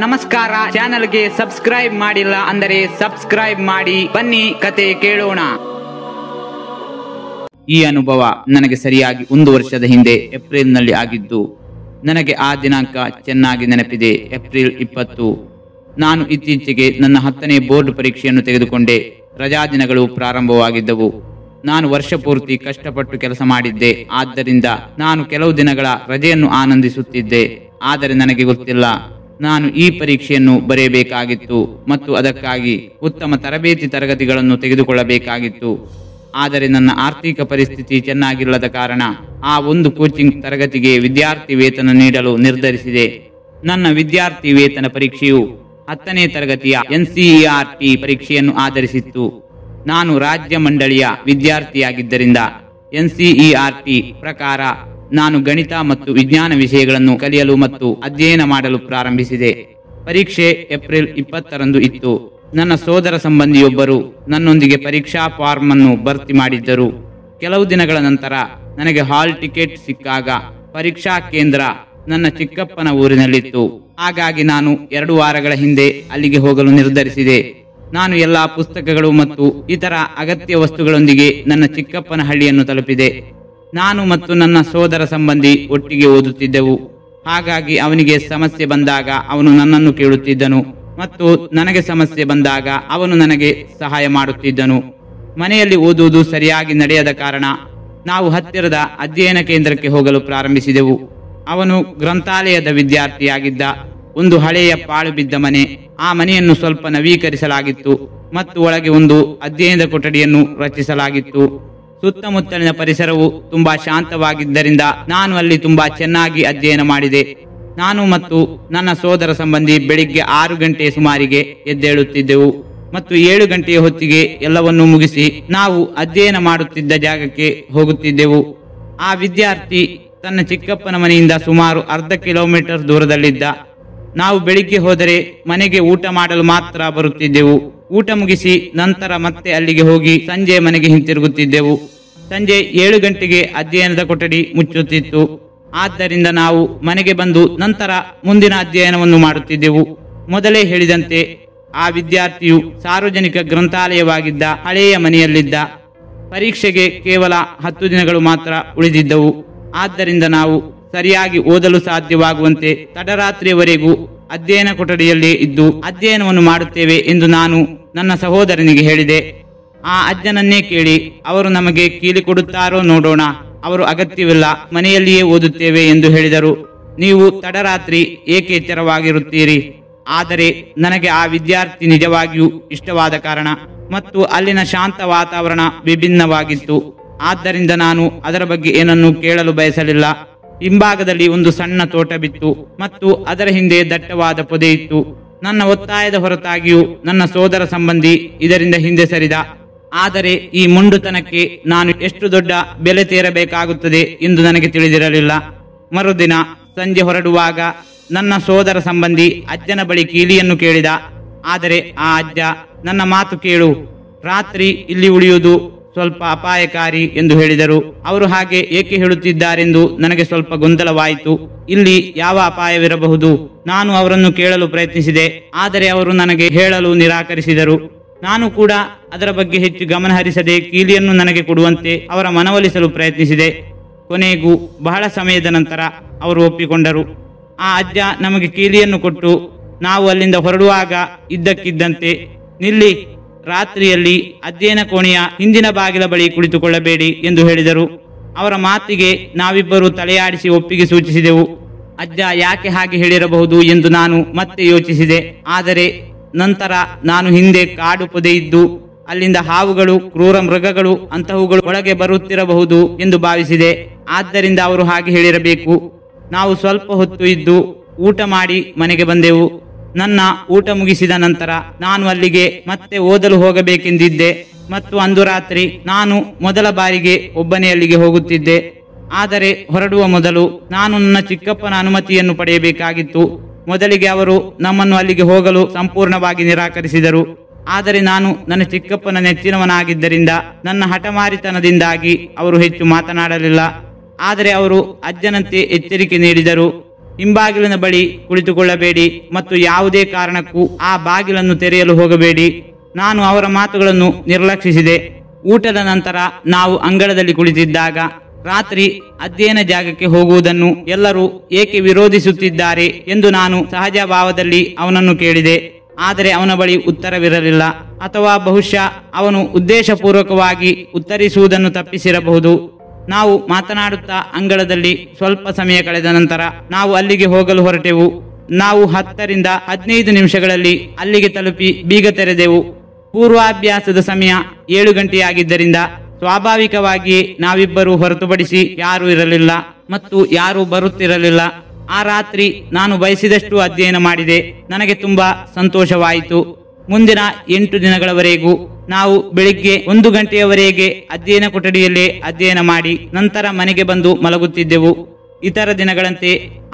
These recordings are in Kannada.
ನಮಸ್ಕಾರ. ಚಾನೆಲ್ಗೆ ಸಬ್ಸ್ಕ್ರೈಬ್ ಮಾಡಿಲ್ಲ ಅಂದರೆ ಸಬ್ಸ್ಕ್ರೈಬ್ ಮಾಡಿ. ಬನ್ನಿ ಕತೆ ಕೇಳೋಣ. ಈ ಅನುಭವ ನನಗೆ ಸರಿಯಾಗಿ 1 ವರ್ಷದ ಹಿಂದೆ ಏಪ್ರಿಲ್ನಲ್ಲಿ ಆಗಿದ್ದು. ನನಗೆ ಆ ದಿನಾಂಕ ಚೆನ್ನಾಗಿ ನೆನಪಿದೆ. ಏಪ್ರಿಲ್ 20. ನಾನು ಇತ್ತೀಚೆಗೆ ನನ್ನ 10ನೇ ಬೋರ್ಡ್ ಪರೀಕ್ಷೆಯನ್ನು ತೆಗೆದುಕೊಂಡೆ. ರಜಾ ದಿನಗಳು ಪ್ರಾರಂಭವಾಗಿದ್ದವು. ನಾನು ವರ್ಷ ಪೂರ್ತಿ ಕಷ್ಟಪಟ್ಟು ಕೆಲಸ ಮಾಡಿದ್ದೆ. ಆದ್ದರಿಂದ ನಾನು ಕೆಲವು ದಿನಗಳ ರಜೆಯನ್ನು ಆನಂದಿಸುತ್ತಿದ್ದೆ. ಆದರೆ ನನಗೆ ಗೊತ್ತಿಲ್ಲ, ನಾನು ಈ ಪರೀಕ್ಷೆಯನ್ನು ಬರೆಯಬೇಕಾಗಿತ್ತು ಮತ್ತು ಅದಕ್ಕಾಗಿ ಉತ್ತಮ ತರಬೇತಿ ತರಗತಿಗಳನ್ನು ತೆಗೆದುಕೊಳ್ಳಬೇಕಾಗಿತ್ತು. ಆದರೆ ನನ್ನ ಆರ್ಥಿಕ ಪರಿಸ್ಥಿತಿ ಚೆನ್ನಾಗಿಲ್ಲದ ಕಾರಣ ಆ ಒಂದು ಕೋಚಿಂಗ್ ತರಗತಿಗೆ ವಿದ್ಯಾರ್ಥಿ ವೇತನ ನೀಡಲು ನಿರ್ಧರಿಸಿದೆ. ನನ್ನ ವಿದ್ಯಾರ್ಥಿ ವೇತನ ಪರೀಕ್ಷೆಯು 10ನೇ ತರಗತಿಯ NCERT ಪರೀಕ್ಷೆಯನ್ನು ಆಧರಿಸಿತ್ತು. ನಾನು ರಾಜ್ಯ ಮಂಡಳಿಯ ವಿದ್ಯಾರ್ಥಿಯಾಗಿದ್ದರಿಂದ NCERT ಪ್ರಕಾರ ನಾನು ಗಣಿತ ಮತ್ತು ವಿಜ್ಞಾನ ವಿಷಯಗಳನ್ನು ಕಲಿಯಲು ಮತ್ತು ಅಧ್ಯಯನ ಮಾಡಲು ಪ್ರಾರಂಭಿಸಿದೆ. ಪರೀಕ್ಷೆ ಏಪ್ರಿಲ್ 20ರಂದು ಇತ್ತು. ನನ್ನ ಸೋದರ ಸಂಬಂಧಿಯೊಬ್ಬರು ನನ್ನೊಂದಿಗೆ ಪರೀಕ್ಷಾ ಫಾರ್ಮ್ ಅನ್ನು ಭರ್ತಿ ಮಾಡಿದ್ದರು. ಕೆಲವು ದಿನಗಳ ನಂತರ ನನಗೆ ಹಾಲ್ ಟಿಕೆಟ್ ಸಿಕ್ಕಾಗ ಪರೀಕ್ಷಾ ಕೇಂದ್ರ ನನ್ನ ಚಿಕ್ಕಪ್ಪನ ಊರಿನಲ್ಲಿತ್ತು. ಹಾಗಾಗಿ ನಾನು 2 ವಾರಗಳ ಹಿಂದೆ ಅಲ್ಲಿಗೆ ಹೋಗಲು ನಿರ್ಧರಿಸಿದೆ. ನಾನು ಎಲ್ಲಾ ಪುಸ್ತಕಗಳು ಮತ್ತು ಇತರ ಅಗತ್ಯ ವಸ್ತುಗಳೊಂದಿಗೆ ನನ್ನ ಚಿಕ್ಕಪ್ಪನ ಹಳ್ಳಿಯನ್ನು ತಲುಪಿದೆ. ನಾನು ಮತ್ತು ನನ್ನ ಸೋದರ ಸಂಬಂಧಿ ಒಟ್ಟಿಗೆ ಓದುತ್ತಿದ್ದೆವು. ಹಾಗಾಗಿ ಅವನಿಗೆ ಸಮಸ್ಯೆ ಬಂದಾಗ ಅವನು ನನ್ನನ್ನು ಕೇಳುತ್ತಿದ್ದನು ಮತ್ತು ನನಗೆ ಸಮಸ್ಯೆ ಬಂದಾಗ ಅವನು ನನಗೆ ಸಹಾಯ ಮಾಡುತ್ತಿದ್ದನು. ಮನೆಯಲ್ಲಿ ಓದುವುದು ಸರಿಯಾಗಿ ನಡೆಯದ ಕಾರಣ ನಾವು ಹತ್ತಿರದ ಅಧ್ಯಯನ ಕೇಂದ್ರಕ್ಕೆ ಹೋಗಲು ಪ್ರಾರಂಭಿಸಿದೆವು. ಅವನು ಗ್ರಂಥಾಲಯದ ವಿದ್ಯಾರ್ಥಿಯಾಗಿದ್ದ. ಒಂದು ಹಳೆಯ ಪಾಳು ಬಿದ್ದ ಮನೆ. ಆ ಮನೆಯನ್ನು ಸ್ವಲ್ಪ ನವೀಕರಿಸಲಾಗಿತ್ತು ಮತ್ತು ಒಳಗೆ ಒಂದು ಅಧ್ಯಯನದ ಕೊಠಡಿಯನ್ನು ರಚಿಸಲಾಗಿತ್ತು. ಸುತ್ತಮುತ್ತಲಿನ ಪರಿಸರವು ತುಂಬಾ ಶಾಂತವಾಗಿದ್ದರಿಂದ ನಾನು ಅಲ್ಲಿ ತುಂಬಾ ಚೆನ್ನಾಗಿ ಅಧ್ಯಯನ ಮಾಡಿದೆ. ನಾನು ಮತ್ತು ನನ್ನ ಸೋದರ ಸಂಬಂಧಿ ಬೆಳಿಗ್ಗೆ 6 ಗಂಟೆ ಸುಮಾರಿಗೆ ಎದ್ದೇಳುತ್ತಿದ್ದೆವು ಮತ್ತು 7 ಗಂಟೆಯ ಹೊತ್ತಿಗೆ ಎಲ್ಲವನ್ನೂ ಮುಗಿಸಿ ನಾವು ಅಧ್ಯಯನ ಮಾಡುತ್ತಿದ್ದ ಜಾಗಕ್ಕೆ ಹೋಗುತ್ತಿದ್ದೆವು. ಆ ವಿದ್ಯಾರ್ಥಿ ತನ್ನ ಚಿಕ್ಕಪ್ಪನ ಮನೆಯಿಂದ ಸುಮಾರು ಅರ್ಧ ಕಿಲೋಮೀಟರ್ ದೂರದಲ್ಲಿದ್ದ. ನಾವು ಬೆಳಿಗ್ಗೆ ಹೋದರೆ ಮನೆಗೆ ಊಟ ಮಾಡಲು ಮಾತ್ರ ಬರುತ್ತಿದ್ದೆವು. ಊಟ ಮುಗಿಸಿ ನಂತರ ಮತ್ತೆ ಅಲ್ಲಿಗೆ ಹೋಗಿ ಸಂಜೆ ಮನೆಗೆ ಹಿಂತಿರುಗುತ್ತಿದ್ದೆವು. ಸಂಜೆ 7 ಗಂಟೆಗೆ ಅಧ್ಯಯನದ ಕೊಠಡಿ ಮುಚ್ಚುತ್ತಿತ್ತು. ಆದ್ದರಿಂದ ನಾವು ಮನೆಗೆ ಬಂದು ನಂತರ ಮುಂದಿನ ಅಧ್ಯಯನವನ್ನು ಮಾಡುತ್ತಿದ್ದೆವು. ಮೊದಲೇ ಹೇಳಿದಂತೆ ಆ ವಿದ್ಯಾರ್ಥಿಯು ಸಾರ್ವಜನಿಕ ಗ್ರಂಥಾಲಯವಾಗಿದ್ದ ಹಳೆಯ ಮನೆಯಲ್ಲಿದ್ದ. ಪರೀಕ್ಷೆಗೆ ಕೇವಲ 10 ದಿನಗಳು ಮಾತ್ರ ಉಳಿದಿದ್ದವು. ಆದ್ದರಿಂದ ನಾವು ಸರಿಯಾಗಿ ಓದಲು ಸಾಧ್ಯವಾಗುವಂತೆ ತಡರಾತ್ರಿಯವರೆಗೂ ಅಧ್ಯಯನ ಕೊಠಡಿಯಲ್ಲಿ ಇದ್ದು ಅಧ್ಯಯನವನ್ನು ಮಾಡುತ್ತೇವೆ ಎಂದು ನಾನು ನನ್ನ ಸಹೋದರನಿಗೆ ಹೇಳಿದೆ. ಆ ಅಜ್ಜನನ್ನೇ ಕೇಳಿ, ಅವರು ನಮಗೆ ಕೀಲಿ ಕೊಡುತ್ತಾರೋ ನೋಡೋಣ, ಅವರು ಅಗತ್ಯವಿಲ್ಲ, ಮನೆಯಲ್ಲಿಯೇ ಓದುತ್ತೇವೆ ಎಂದು ಹೇಳಿದರು. ನೀವು ತಡರಾತ್ರಿ ಏಕೆ ಎಚ್ಚರವಾಗಿರುತ್ತೀರಿ? ಆದರೆ ನನಗೆ ಆ ವಿದ್ಯಾರ್ಥಿ ನಿಜವಾಗಿಯೂ ಇಷ್ಟವಾದ ಕಾರಣ ಮತ್ತು ಅಲ್ಲಿನ ಶಾಂತ ವಾತಾವರಣ ವಿಭಿನ್ನವಾಗಿತ್ತು. ಆದ್ದರಿಂದ ನಾನು ಅದರ ಬಗ್ಗೆ ಏನನ್ನೂ ಕೇಳಲು ಬಯಸಲಿಲ್ಲ. ಹಿಂಭಾಗದಲ್ಲಿ ಒಂದು ಸಣ್ಣ ತೋಟವಿತ್ತು ಮತ್ತು ಅದರ ಹಿಂದೆ ದಟ್ಟವಾದ ಪೊದೆ ಇತ್ತು. ನನ್ನ ಒತ್ತಾಯದ ಹೊರತಾಗಿಯೂ ನನ್ನ ಸೋದರ ಸಂಬಂಧಿ ಇದರಿಂದ ಹಿಂದೆ ಸರಿದ. ಆದರೆ ಈ ಮೊಂಡುತನಕ್ಕೆ ನಾನು ಎಷ್ಟು ದೊಡ್ಡ ಬೆಲೆ ತೀರಬೇಕಾಗುತ್ತದೆ ಎಂದು ನನಗೆ ತಿಳಿದಿರಲಿಲ್ಲ. ಮರುದಿನ ಸಂಜೆ ಹೊರಡುವಾಗ ನನ್ನ ಸೋದರ ಸಂಬಂಧಿ ಅಜ್ಜನ ಬಳಿ ಕೀಲಿಯನ್ನು ಕೇಳಿದ. ಆದರೆ ಆ ಅಜ್ಜ ನನ್ನ ಮಾತು ಕೇಳು, ರಾತ್ರಿ ಇಲ್ಲಿ ಉಳಿಯುವುದು ಸ್ವಲ್ಪ ಅಪಾಯಕಾರಿ ಎಂದು ಹೇಳಿದರು. ಅವರು ಹಾಗೆ ಏಕೆ ಹೇಳುತ್ತಿದ್ದಾರೆಂದು ನನಗೆ ಸ್ವಲ್ಪ ಗೊಂದಲವಾಯಿತು. ಇಲ್ಲಿ ಯಾವ ಅಪಾಯವಿರಬಹುದು? ನಾನು ಅವರನ್ನು ಕೇಳಲು ಪ್ರಯತ್ನಿಸಿದೆ, ಆದರೆ ಅವರು ನನಗೆ ಹೇಳಲು ನಿರಾಕರಿಸಿದರು. ನಾನು ಕೂಡ ಅದರ ಬಗ್ಗೆ ಹೆಚ್ಚು ಗಮನ ಹರಿಸದೆ ಕೀಲಿಯನ್ನು ನನಗೆ ಕೊಡುವಂತೆ ಅವರ ಮನವೊಲಿಸಲು ಪ್ರಯತ್ನಿಸಿದೆ. ಕೊನೆಗೂ ಬಹಳ ಸಮಯದ ನಂತರ ಅವರು ಒಪ್ಪಿಕೊಂಡರು. ಆ ಅಜ್ಜ ನಮಗೆ ಕೀಲಿಯನ್ನು ಕೊಟ್ಟು ನಾವು ಅಲ್ಲಿಂದ ಹೊರಡುವಾಗ ಇದ್ದಕ್ಕಿದ್ದಂತೆ, ನಿಲ್ಲಿ, ರಾತ್ರಿಯಲ್ಲಿ ಅಧ್ಯಯನ ಕೋಣೆಯ ಹಿಂದಿನ ಬಾಗಿಲ ಬಳಿ ಕುಳಿತುಕೊಳ್ಳಬೇಡಿ ಎಂದು ಹೇಳಿದರು. ಅವರ ಮಾತಿಗೆ ನಾವಿಬ್ಬರು ತಲೆಯಾಡಿಸಿ ಒಪ್ಪಿಗೆ ಸೂಚಿಸಿದೆವು. ಅಜ್ಜ ಯಾಕೆ ಹಾಗೆ ಹೇಳಿರಬಹುದು ಎಂದು ನಾನು ಮತ್ತೆ ಯೋಚಿಸಿದೆ. ಆದರೆ ನಂತರ ನಾನು ಹಿಂದೆ ಕಾಡು ಪೊದೆ ಇದ್ದು ಅಲ್ಲಿಂದ ಹಾವುಗಳು, ಕ್ರೂರ ಮೃಗಗಳು ಅಂತಹವುಗಳು ಒಳಗೆ ಬರುತ್ತಿರಬಹುದು ಎಂದು ಭಾವಿಸಿದೆ. ಆದ್ದರಿಂದ ಅವರು ಹಾಗೆ ಹೇಳಿರಬೇಕು. ನಾವು ಸ್ವಲ್ಪ ಹೊತ್ತು ಇದ್ದು ಊಟ ಮಾಡಿ ಮನೆಗೆ ಬಂದೆವು. ನನ್ನ ಊಟ ಮುಗಿಸಿದ ನಂತರ ನಾನು ಅಲ್ಲಿಗೆ ಮತ್ತೆ ಓದಲು ಹೋಗಬೇಕೆಂದಿದ್ದೆ ಮತ್ತು ಅಂದು ರಾತ್ರಿ ನಾನು ಮೊದಲ ಬಾರಿಗೆ ಒಬ್ಬನೇ ಅಲ್ಲಿಗೆ ಹೋಗುತ್ತಿದ್ದೆ. ಆದರೆ ಹೊರಡುವ ಮೊದಲು ನಾನು ನನ್ನ ಚಿಕ್ಕಪ್ಪನ ಅನುಮತಿಯನ್ನು ಪಡೆಯಬೇಕಾಗಿತ್ತು. ಮೊದಲಿಗೆ ಅವರು ನಮ್ಮನ್ನು ಅಲ್ಲಿಗೆ ಹೋಗಲು ಸಂಪೂರ್ಣವಾಗಿ ನಿರಾಕರಿಸಿದರು. ಆದರೆ ನಾನು ನನ್ನ ಚಿಕ್ಕಪ್ಪನ ನೆಚ್ಚಿನವನಾಗಿದ್ದರಿಂದ ನನ್ನ ಹಠಮಾರಿತನದಿಂದಾಗಿ ಅವರು ಹೆಚ್ಚು ಮಾತನಾಡಲಿಲ್ಲ. ಆದರೆ ಅವರು ಅಜ್ಜನಂತೆ ಎಚ್ಚರಿಕೆ ನೀಡಿದರು. ಹಿಂಬಾಗಿಲಿನ ಬಳಿ ಕುಳಿತುಕೊಳ್ಳಬೇಡಿ ಮತ್ತು ಯಾವುದೇ ಕಾರಣಕ್ಕೂ ಆ ಬಾಗಿಲನ್ನು ತೆರೆಯಲು ಹೋಗಬೇಡಿ. ನಾನು ಅವರ ಮಾತುಗಳನ್ನು ನಿರ್ಲಕ್ಷಿಸಿದೆ. ಊಟದ ನಂತರ ನಾವು ಅಂಗಳದಲ್ಲಿ ಕುಳಿತಿದ್ದಾಗ ರಾತ್ರಿ ಅಧ್ಯಯನ ಜಾಗಕ್ಕೆ ಹೋಗುವುದನ್ನು ಎಲ್ಲರೂ ಏಕೆ ವಿರೋಧಿಸುತ್ತಿದ್ದಾರೆ ಎಂದು ನಾನು ಸಹಜ ಭಾವದಲ್ಲಿ ಅವನನ್ನು ಕೇಳಿದೆ. ಆದರೆ ಅವನ ಬಳಿ ಉತ್ತರವಿರಲಿಲ್ಲ, ಅಥವಾ ಬಹುಶಃ ಅವನು ಉದ್ದೇಶಪೂರ್ವಕವಾಗಿ ಉತ್ತರಿಸುವುದನ್ನು ತಪ್ಪಿಸಿರಬಹುದು. ನಾವು ಮಾತನಾಡುತ್ತಾ ಅಂಗಳದಲ್ಲಿ ಸ್ವಲ್ಪ ಸಮಯ ಕಳೆದ ನಂತರ ನಾವು ಅಲ್ಲಿಗೆ ಹೋಗಲು ಹೊರಟೆವು. ನಾವು 10 ರಿಂದ 15 ನಿಮಿಷಗಳಲ್ಲಿ ಅಲ್ಲಿಗೆ ತಲುಪಿ ಬೀಗ ತೆರೆದೆವು. ಪೂರ್ವಾಭ್ಯಾಸದ ಸಮಯ 7 ಗಂಟೆಯಾಗಿದ್ದರಿಂದ ಸ್ವಾಭಾವಿಕವಾಗಿಯೇ ನಾವಿಬ್ಬರು ಹೊರತುಪಡಿಸಿ ಯಾರೂ ಇರಲಿಲ್ಲ ಮತ್ತು ಯಾರೂ ಬರುತ್ತಿರಲಿಲ್ಲ. ಆ ರಾತ್ರಿ ನಾನು ಬಯಸಿದಷ್ಟು ಅಧ್ಯಯನ ಮಾಡಿದೆ. ನನಗೆ ತುಂಬಾ ಸಂತೋಷವಾಯಿತು. ಮುಂದಿನ 8 ದಿನಗಳವರೆಗೂ ನಾವು ಬೆಳಿಗ್ಗೆ 1 ಗಂಟೆಯವರೆಗೆ ಅಧ್ಯಯನ ಕೊಠಡಿಯಲ್ಲೇ ಅಧ್ಯಯನ ಮಾಡಿ ನಂತರ ಮನೆಗೆ ಬಂದು ಮಲಗುತ್ತಿದ್ದೆವು. ಇತರ ದಿನಗಳಂತೆ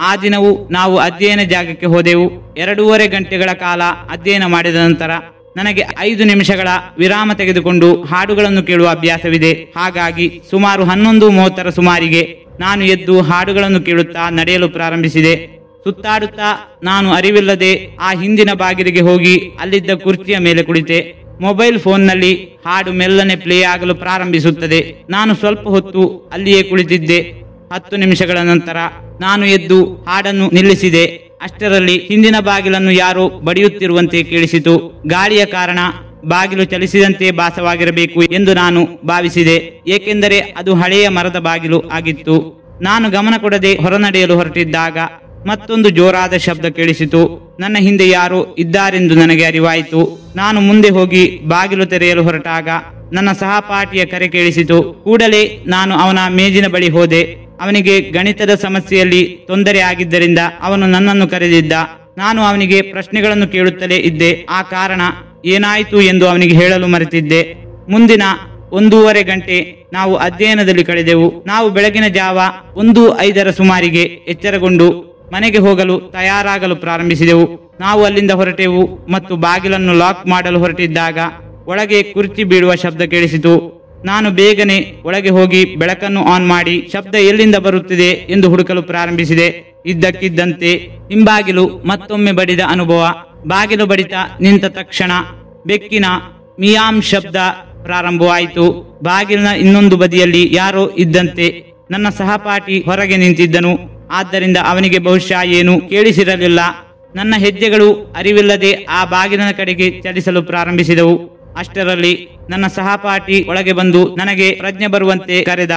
ಆ ದಿನವೂ ನಾವು ಅಧ್ಯಯನ ಜಾಗಕ್ಕೆ ಹೋದೆವು. 2.5 ಗಂಟೆಗಳ ಕಾಲ ಅಧ್ಯಯನ ಮಾಡಿದ ನಂತರ ನನಗೆ 5 ನಿಮಿಷಗಳ ವಿರಾಮ ತೆಗೆದುಕೊಂಡು ಹಾಡುಗಳನ್ನು ಕೇಳುವ ಅಭ್ಯಾಸವಿದೆ. ಹಾಗಾಗಿ ಸುಮಾರು 11:30ರ ಸುಮಾರಿಗೆ ನಾನು ಎದ್ದು ಹಾಡುಗಳನ್ನು ಕೇಳುತ್ತಾ ನಡೆಯಲು ಪ್ರಾರಂಭಿಸಿದೆ. ಸುತ್ತಾಡುತ್ತಾ ನಾನು ಅರಿವಿಲ್ಲದೆ ಆ ಹಿಂದಿನ ಬಾಗಿಲಿಗೆ ಹೋಗಿ ಅಲ್ಲಿದ್ದ ಕುರ್ಚಿಯ ಮೇಲೆ ಕುಳಿತೆ. ಮೊಬೈಲ್ ಫೋನ್ನಲ್ಲಿ ಹಾಡು ಮೆಲ್ಲನೆ ಪ್ಲೇ ಆಗಲು ಪ್ರಾರಂಭಿಸುತ್ತದೆ. ನಾನು ಸ್ವಲ್ಪ ಹೊತ್ತು ಅಲ್ಲಿಯೇ ಕುಳಿತಿದ್ದೆ. 10 ನಿಮಿಷಗಳ ನಂತರ ನಾನು ಎದ್ದು ಹಾಡನ್ನು ನಿಲ್ಲಿಸಿದೆ. ಅಷ್ಟರಲ್ಲಿ ಹಿಂದಿನ ಬಾಗಿಲನ್ನು ಯಾರೋ ಬಡಿಯುತ್ತಿರುವಂತೆ ಕೇಳಿಸಿತು. ಗಾಳಿಯ ಕಾರಣ ಬಾಗಿಲು ಚಲಿಸಿದಂತೆ ಭಾಸವಾಗಿರಬೇಕು ಎಂದು ನಾನು ಭಾವಿಸಿದೆ, ಏಕೆಂದರೆ ಅದು ಹಳೆಯ ಮರದ ಬಾಗಿಲು ಆಗಿತ್ತು. ನಾನು ಗಮನ ಕೊಡದೆ ಹೊರನಡೆಯಲು ಹೊರಟಿದ್ದಾಗ ಮತ್ತೊಂದು ಜೋರಾದ ಶಬ್ದ ಕೇಳಿಸಿತು. ನನ್ನ ಹಿಂದೆ ಯಾರೋ ಇದ್ದಾರೆಂದು ನನಗೆ ಅರಿವಾಯಿತು. ನಾನು ಮುಂದೆ ಹೋಗಿ ಬಾಗಿಲು ತೆರೆಯಲು ಹೊರಟಾಗ ನನ್ನ ಸಹಪಾಠಿಯ ಕರೆ ಕೇಳಿಸಿತು. ಕೂಡಲೇ ನಾನು ಅವನ ಮೇಜಿನ ಬಳಿ ಹೋದೆ. ಅವನಿಗೆ ಗಣಿತದ ಸಮಸ್ಯೆಯಲ್ಲಿ ತೊಂದರೆ ಆಗಿದ್ದರಿಂದ ಅವನು ನನ್ನನ್ನು ಕರೆದಿದ್ದ. ನಾನು ಅವನಿಗೆ ಪ್ರಶ್ನೆಗಳನ್ನು ಕೇಳುತ್ತಲೇ ಇದ್ದೆ. ಆ ಕಾರಣ ಏನಾಯಿತು ಎಂದು ಅವನಿಗೆ ಹೇಳಲು ಮರೆತಿದ್ದೆ. ಮುಂದಿನ 1.5 ಗಂಟೆ ನಾವು ಅಧ್ಯಯನದಲ್ಲಿ ಕಳೆದೆವು. ನಾವು ಬೆಳಗಿನ ಜಾವ 1:05ರ ಸುಮಾರಿಗೆ ಎಚ್ಚರಗೊಂಡು ಮನೆಗೆ ಹೋಗಲು ತಯಾರಾಗಲು ಪ್ರಾರಂಭಿಸಿದೆವು. ನಾವು ಅಲ್ಲಿಂದ ಹೊರಟೆವು ಮತ್ತು ಬಾಗಿಲನ್ನು ಲಾಕ್ ಮಾಡಲು ಹೊರಟಿದ್ದಾಗ ಒಳಗೆ ಕುರ್ಚಿ ಬೀಳುವ ಶಬ್ದ ಕೇಳಿಸಿತು. ನಾನು ಬೇಗನೆ ಒಳಗೆ ಹೋಗಿ ಬೆಳಕನ್ನು ಆನ್ ಮಾಡಿ ಶಬ್ದ ಎಲ್ಲಿಂದ ಬರುತ್ತಿದೆ ಎಂದು ಹುಡುಕಲು ಪ್ರಾರಂಭಿಸಿದೆ. ಇದ್ದಕ್ಕಿದ್ದಂತೆ ಹಿಂಬಾಗಿಲು ಮತ್ತೊಮ್ಮೆ ಬಡಿದ ಅನುಭವ. ಬಾಗಿಲು ಬಡಿತ ನಿಂತ ತಕ್ಷಣ ಬೆಕ್ಕಿನ ಮಿಯಾಮ್ ಶಬ್ದ ಪ್ರಾರಂಭವಾಯಿತು. ಬಾಗಿಲಿನ ಇನ್ನೊಂದು ಬದಿಯಲ್ಲಿ ಯಾರೋ ಇದ್ದಂತೆ. ನನ್ನ ಸಹಪಾಠಿ ಹೊರಗೆ ನಿಂತಿದ್ದನು. ಆದ್ದರಿಂದ ಅವನಿಗೆ ಬಹುಶಃ ಏನು ಕೇಳಿಸಿರಲಿಲ್ಲ. ನನ್ನ ಹೆಜ್ಜೆಗಳು ಅರಿವಿಲ್ಲದೆ ಆ ಬಾಗಿಲಿನ ಕಡೆಗೆ ಚಲಿಸಲು ಪ್ರಾರಂಭಿಸಿದವು. ಅಷ್ಟರಲ್ಲಿ ನನ್ನ ಸಹಪಾಠಿ ಒಳಗೆ ಬಂದು ನನಗೆ ಪ್ರಜ್ಞೆ ಬರುವಂತೆ ಕರೆದ.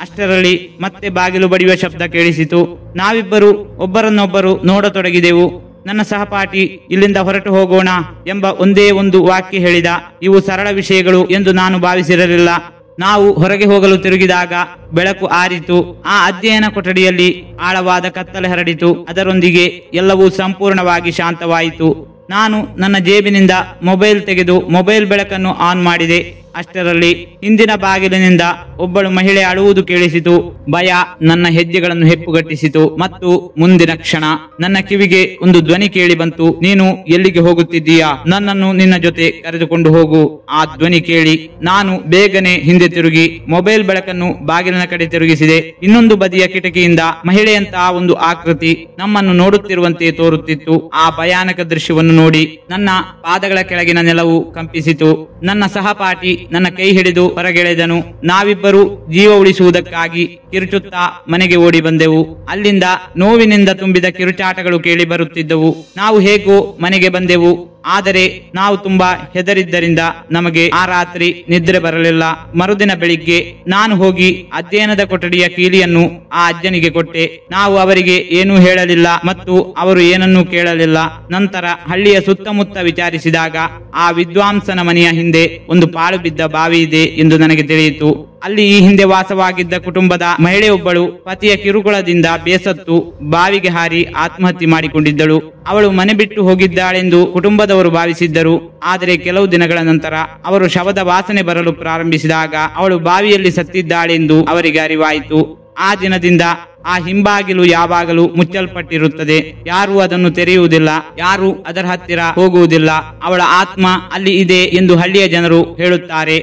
ಅಷ್ಟರಲ್ಲಿ ಮತ್ತೆ ಬಾಗಿಲು ಬಡಿಯುವ ಶಬ್ದ ಕೇಳಿಸಿತು. ನಾವಿಬ್ಬರು ಒಬ್ಬರನ್ನೊಬ್ಬರು ನೋಡತೊಡಗಿದೆವು. ನನ್ನ ಸಹಪಾಠಿ ಇಲ್ಲಿಂದ ಹೊರಟು ಹೋಗೋಣ ಎಂಬ ಒಂದೇ ಒಂದು ವಾಕ್ಯ ಹೇಳಿದ. ಇವು ಸರಳ ವಿಷಯಗಳು ಎಂದು ನಾನು ಭಾವಿಸಿರಲಿಲ್ಲ. ನಾವು ಹೊರಗೆ ಹೋಗಲು ತಿರುಗಿದಾಗ ಬೆಳಕು ಆರಿತು. ಆ ಅಧ್ಯಯನ ಕೊಠಡಿಯಲ್ಲಿ ಆಳವಾದ ಕತ್ತಲೆ ಹರಡಿತು. ಅದರೊಂದಿಗೆ ಎಲ್ಲವೂ ಸಂಪೂರ್ಣವಾಗಿ ಶಾಂತವಾಯಿತು. ನಾನು ನನ್ನ ಜೇಬಿನಿಂದ ಮೊಬೈಲ್ ತೆಗೆದು ಮೊಬೈಲ್ ಬೆಳಕನ್ನು ಆನ್ ಮಾಡಿದೆ. ಅಷ್ಟರಲ್ಲಿ ಹಿಂದಿನ ಬಾಗಿಲಿನಿಂದ ಒಬ್ಬಳು ಮಹಿಳೆ ಅಳುವುದು ಕೇಳಿಸಿತು. ಭಯ ನನ್ನ ಹೆಜ್ಜೆಗಳನ್ನು ಹೆಪ್ಪುಗಟ್ಟಿಸಿತು ಮತ್ತು ಮುಂದಿನ ಕ್ಷಣ ನನ್ನ ಕಿವಿಗೆ ಒಂದು ಧ್ವನಿ ಕೇಳಿ ಬಂತು. ನೀನು ಎಲ್ಲಿಗೆ ಹೋಗುತ್ತಿದ್ದೀಯಾ? ನನ್ನನ್ನು ನಿನ್ನ ಜೊತೆ ಕರೆದುಕೊಂಡು ಹೋಗು. ಆ ಧ್ವನಿ ಕೇಳಿ ನಾನು ಬೇಗನೆ ಹಿಂದೆ ತಿರುಗಿ ಮೊಬೈಲ್ ಬೆಳಕನ್ನು ಬಾಗಿಲಿನ ಕಡೆ ತಿರುಗಿಸಿದೆ. ಇನ್ನೊಂದು ಬದಿಯ ಕಿಟಕಿಯಿಂದ ಮಹಿಳೆಯಂತಹ ಒಂದು ಆಕೃತಿ ನಮ್ಮನ್ನು ನೋಡುತ್ತಿರುವಂತೆ ತೋರುತ್ತಿತ್ತು. ಆ ಭಯಾನಕ ದೃಶ್ಯವನ್ನು ನೋಡಿ ನನ್ನ ಪಾದಗಳ ಕೆಳಗಿನ ನೆಲವು ಕಂಪಿಸಿತು. ನನ್ನ ಸಹಪಾಠಿ ನನ್ನ ಕೈ ಹಿಡಿದು ಹೊರಗೆಳೆದನು. ನಾವಿಬ್ಬರು ಜೀವ ಉಳಿಸುವುದಕ್ಕಾಗಿ ಕಿರುಚುತ್ತಾ ಮನೆಗೆ ಓಡಿ ಬಂದೆವು. ಅಲ್ಲಿಂದ ನೋವಿನಿಂದ ತುಂಬಿದ ಕಿರುಚಾಟಗಳು ಕೇಳಿ ಬರುತ್ತಿದ್ದವು. ನಾವು ಹೇಗೋ ಮನೆಗೆ ಬಂದೆವು. ಆದರೆ ನಾವು ತುಂಬಾ ಹೆದರಿದ್ದರಿಂದ ನಮಗೆ ಆ ರಾತ್ರಿ ನಿದ್ರೆ ಬರಲಿಲ್ಲ. ಮರುದಿನ ಬೆಳಿಗ್ಗೆ ನಾನು ಹೋಗಿ ಅಧ್ಯಯನದ ಕೊಠಡಿಯ ಕೀಲಿಯನ್ನು ಆ ಅಜ್ಜನಿಗೆ ಕೊಟ್ಟೆ. ನಾವು ಅವರಿಗೆ ಏನೂ ಹೇಳಲಿಲ್ಲ ಮತ್ತು ಅವರು ಏನನ್ನೂ ಕೇಳಲಿಲ್ಲ. ನಂತರ ಹಳ್ಳಿಯ ಸುತ್ತಮುತ್ತ ವಿಚಾರಿಸಿದಾಗ ಆ ವಿದ್ವಾಂಸನ ಮನೆಯ ಹಿಂದೆ ಒಂದು ಪಾಳು ಬಿದ್ದ ಬಾವಿ ಇದೆ ಎಂದು ನನಗೆ ತಿಳಿಯಿತು. ಅಲ್ಲಿ ಈ ಹಿಂದೆ ವಾಸವಾಗಿದ್ದ ಕುಟುಂಬದ ಮಹಿಳೆಯೊಬ್ಬಳು ಪತಿಯ ಕಿರುಕುಳದಿಂದ ಬೇಸತ್ತು ಬಾವಿಗೆ ಹಾರಿ ಆತ್ಮಹತ್ಯೆ ಮಾಡಿಕೊಂಡಿದ್ದಳು. ಅವಳು ಮನೆ ಬಿಟ್ಟು ಹೋಗಿದ್ದಾಳೆಂದು ಕುಟುಂಬದವರು ಭಾವಿಸಿದ್ದರು. ಆದರೆ ಕೆಲವು ದಿನಗಳ ನಂತರ ಅವರು ಶವದ ವಾಸನೆ ಬರಲು ಪ್ರಾರಂಭಿಸಿದಾಗ ಅವಳು ಬಾವಿಯಲ್ಲಿ ಸತ್ತಿದ್ದಾಳೆಂದು ಅವರಿಗೆ ಅರಿವಾಯಿತು. ಆ ದಿನದಿಂದ ಆ ಹಿಂಬಾಗಿಲು ಯಾವಾಗಲೂ ಮುಚ್ಚಲ್ಪಟ್ಟಿರುತ್ತದೆ. ಯಾರೂ ಅದನ್ನು ತೆರೆಯುವುದಿಲ್ಲ, ಯಾರೂ ಅದರ ಹತ್ತಿರ ಹೋಗುವುದಿಲ್ಲ. ಅವಳ ಆತ್ಮ ಅಲ್ಲಿ ಇದೆ ಎಂದು ಹಳ್ಳಿಯ ಜನರು ಹೇಳುತ್ತಾರೆ.